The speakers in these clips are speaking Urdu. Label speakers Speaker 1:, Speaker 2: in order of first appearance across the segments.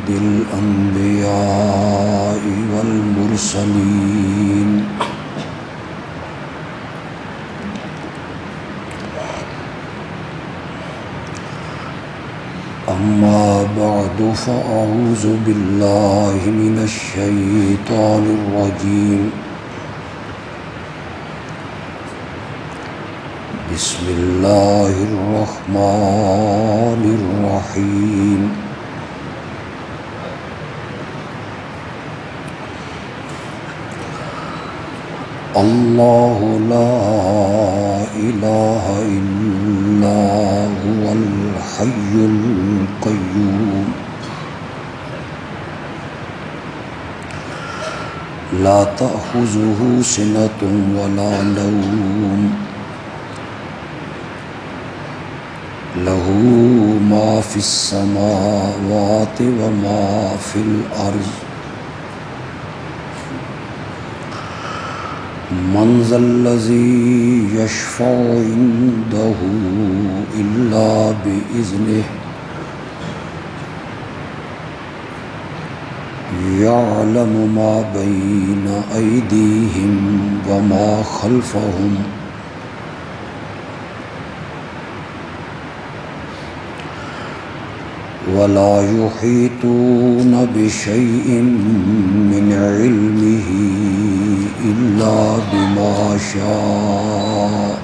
Speaker 1: سيد الأنبياء والمرسلين أما بعد فأعوذ بالله من الشيطان الرجيم بسم الله الرحمن الرحيم الله لا إله إلا هو الحي القيوم لا تأخذه سنة ولا نوم له ما في السماوات وما في الأرض من ذا الذي يشفع عنده إلا بإذنه يعلم ما بين أيديهم وما خلفهم ولا يحيطون بشيء من علمه إلا بما شاء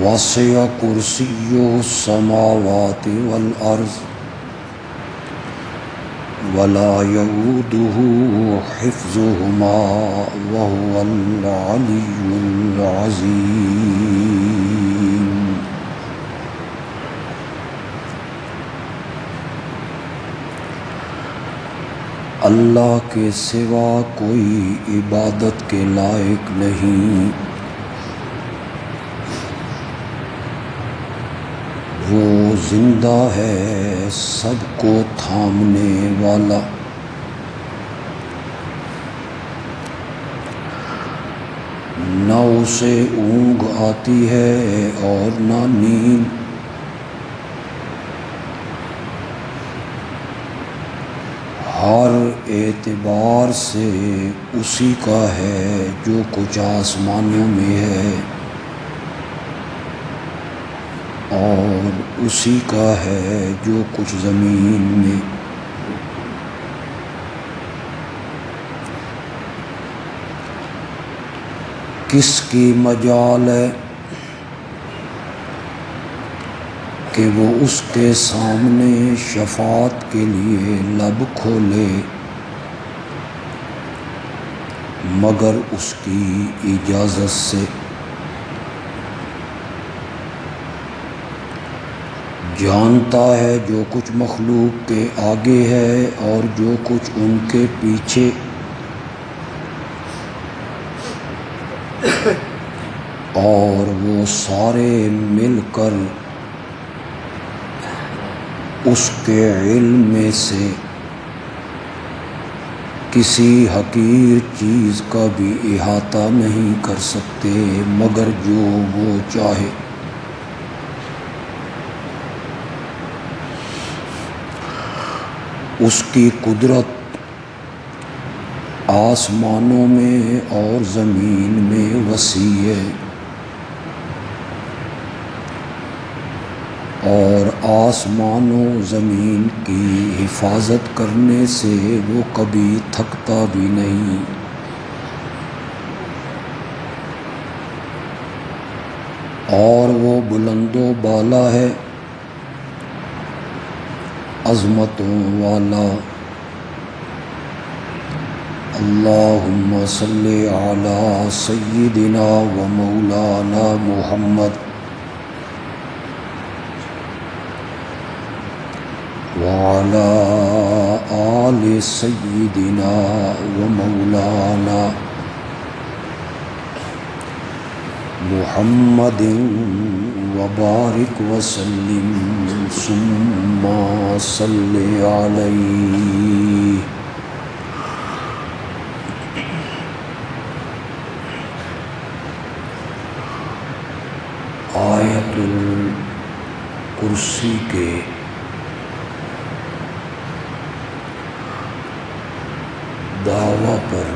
Speaker 1: وسع كرسيه السماوات والأرض ولا يؤوده حفظهما وهو العلي العظيم اللہ کے سوا کوئی عبادت کے لائق نہیں، وہ زندہ ہے سب کو تھامنے والا، نہ اسے اونگ آتی ہے اور نہ نیند، ہر اعتبار سے اسی کا ہے جو کچھ آسمانوں میں ہے اور اسی کا ہے جو کچھ زمین میں، کس کی مجال ہے کہ وہ اس کے سامنے شفاعت کے لیے لب کھولے مگر اس کی اجازت سے، جانتا ہے جو کچھ مخلوق کے آگے ہے اور جو کچھ ان کے پیچھے، اور وہ سارے مل کر اس کے علم میں سے کسی حقیر چیز کا بھی احاطہ نہیں کر سکتے مگر جو وہ چاہے۔ اس کی قدرت آسمانوں میں اور زمین میں وسیع ہے، اور آسمان و زمین کی حفاظت کرنے سے وہ کبھی تھکتا بھی نہیں، اور وہ بلند و بالا ہے، عظمتوں والا۔ اللہم صلی علی سیدنا و مولانا محمد وعلى آل سيدنا ومولانا محمد وبارك وسلم ثم صل عليه۔ آیت کرسی کے دعوی پر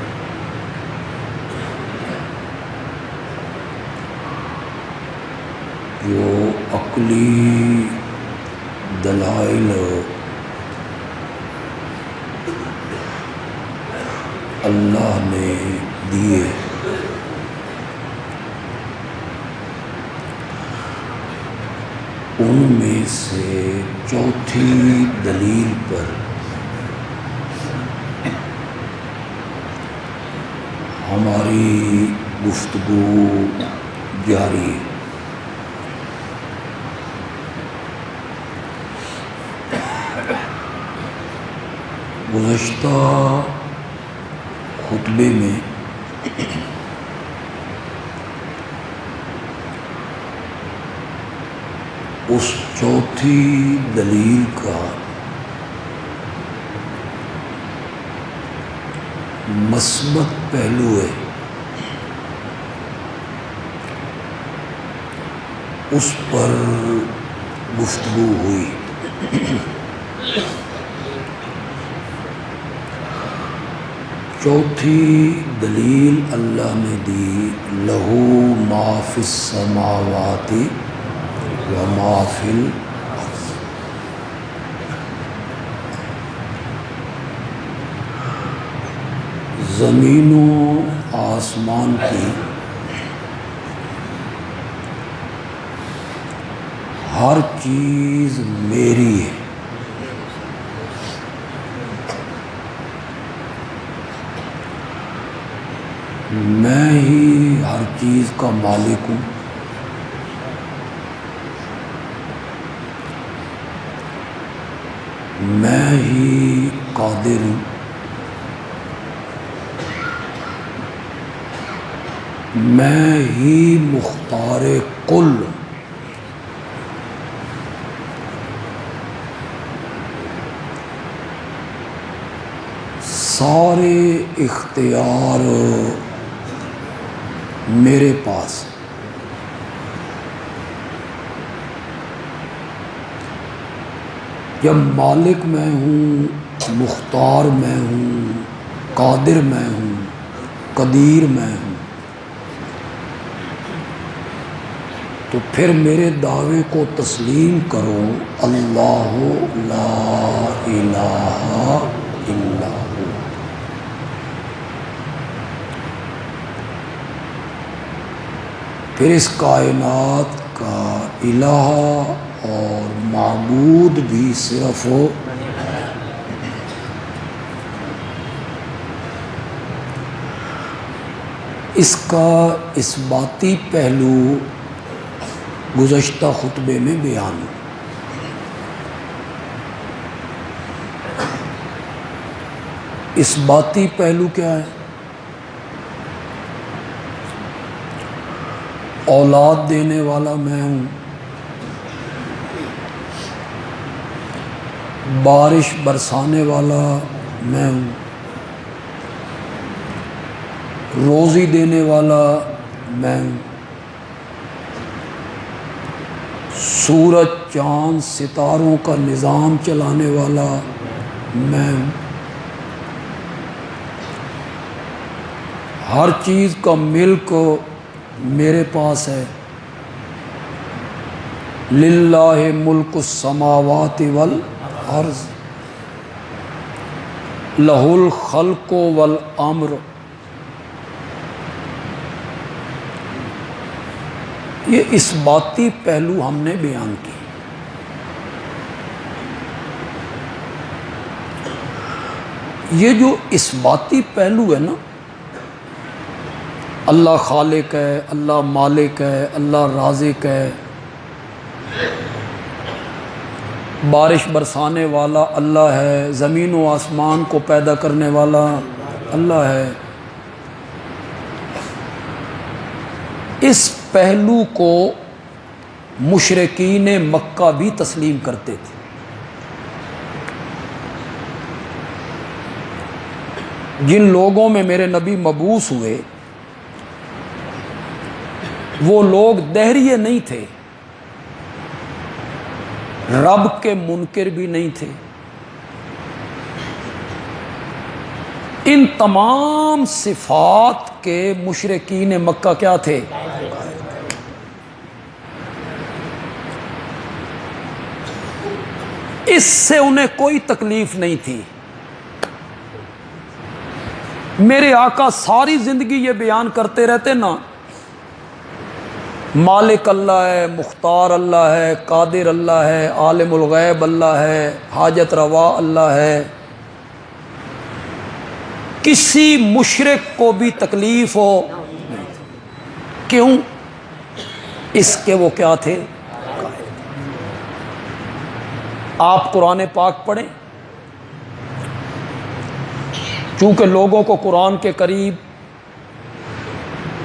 Speaker 1: جو عقلی دلائل اللہ نے دیے ان میں سے چوتھی دلیل پر ہماری گفتگو جاری ہے۔ گزشتہ خطبے میں اس چوتھی دلیل کا مثبت پہلو ہے، اس پر گفتگو ہوئی۔ چوتھی دلیل اللہ نے دی لہو ما فی السماوات و ما فی الارض۔ زمین و آسمان کی ہر چیز میری ہے، میں ہی ہر چیز کا مالک ہوں، میں ہی قادر ہوں، میں ہی مختار کل ہوں۔ سارے اختیار میرے پاس، جب مالک میں ہوں، مختار میں ہوں، قادر میں ہوں، قدیر میں ہوں، تو پھر میرے دعوے کو تسلیم کرو، اللہ لا الہ الا ہو۔ پھر اس کائنات کا الہ اور معبود بھی صرف ہو۔ اس کا اثباتی پہلو گزشتہ خطبے میں بیان ہو۔ اثباتی پہلو کیا ہے؟ اولاد دینے والا میں ہوں، بارش برسانے والا میں ہوں، روزی دینے والا میں ہوں، سورج چاند ستاروں کا نظام چلانے والا میں ہوں، ہر چیز کا ملک میرے پاس ہے۔ للہ ملک السماوات والارض لہ الخلق والامر۔ یہ اثباتی پہلو ہم نے بیان کی۔ یہ جو اثباتی پہلو ہے نا، اللہ خالق ہے، اللہ مالک ہے، اللہ رازق ہے، بارش برسانے والا اللہ ہے، زمین و آسمان کو پیدا کرنے والا اللہ ہے، اس پہلو کو مشرکین مکہ بھی تسلیم کرتے تھے۔ جن لوگوں میں میرے نبی مبعوث ہوئے وہ لوگ دہریے نہیں تھے، رب کے منکر بھی نہیں تھے. ان تمام صفات کے مشرکین مکہ کیا تھے؟ اس سے انہیں کوئی تکلیف نہیں تھی. میرے آقا ساری زندگی یہ بیان کرتے رہتے نا، مالک اللہ ہے، مختار اللہ ہے، قادر اللہ ہے، عالم الغیب اللہ ہے، حاجت روا اللہ ہے. کسی مشرک کو بھی تکلیف ہو، کیوں؟ اس کے وہ کیا تھے؟ آپ قرآن پاک پڑھیں، چونکہ لوگوں کو قرآن کے قریب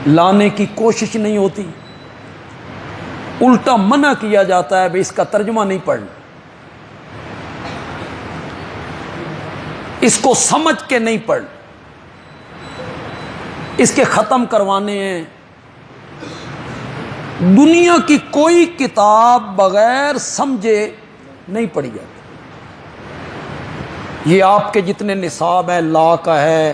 Speaker 1: لانے کی کوشش نہیں ہوتی، الٹا منع کیا جاتا ہے بھئی اس کا ترجمہ نہیں پڑھنا، اس کو سمجھ کے نہیں پڑھ، اس کے ختم کروانے ہیں. دنیا کی کوئی کتاب بغیر سمجھے نہیں پڑھی جاتی. یہ آپ کے جتنے نصاب ہیں، لا کا ہے،